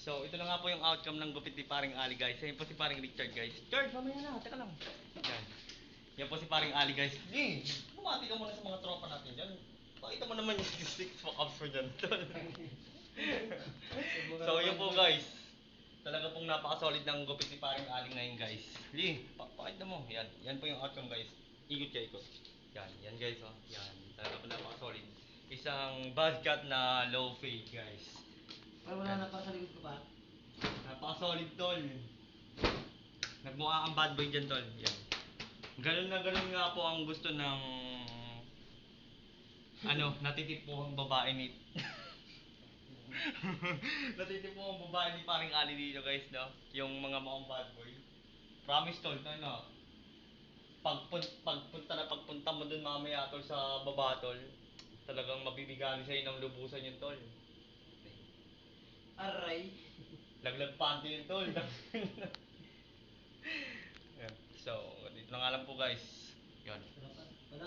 So, ito na nga po yung outcome ng gupit ni paring Ali guys. Yan po si paring Richard guys. Richard, mamaya na, teka lang. Yan. Yan po si paring Ali guys. Hey, bumati ka muna sa mga tropa natin dyan. Pakita mo naman yung six fuck-ups mo dyan. So, yun po guys. Talaga pong napaka-solid ng gupit ni paring Ali ngayon guys. Lee, pakita mo. Yan. Yan po yung outcome guys. Ikot ka, ikot. Yan. Yan guys. Oh. Yan. Talaga po napaka-solid. Isang buzzcut na low fade guys. Wala na pa sa likod ko pa. Napaka-solid tol. Nagmukha ang bad boy dyan tol. Yan. Ganun na ganun nga po ang gusto ng natitipuhang babae ni natitipuhang babae ni paring Ali dito guys, no? Yung mga mukhang bad boy. Promise tol, no? Pagpunta mo dun mamaya tol sa baba tol, talagang mabibigani sa'yo ng lubusan yung tol. Aray. Laglag panty yun tol. Yeah. So, dito na nga lang po guys. Yan.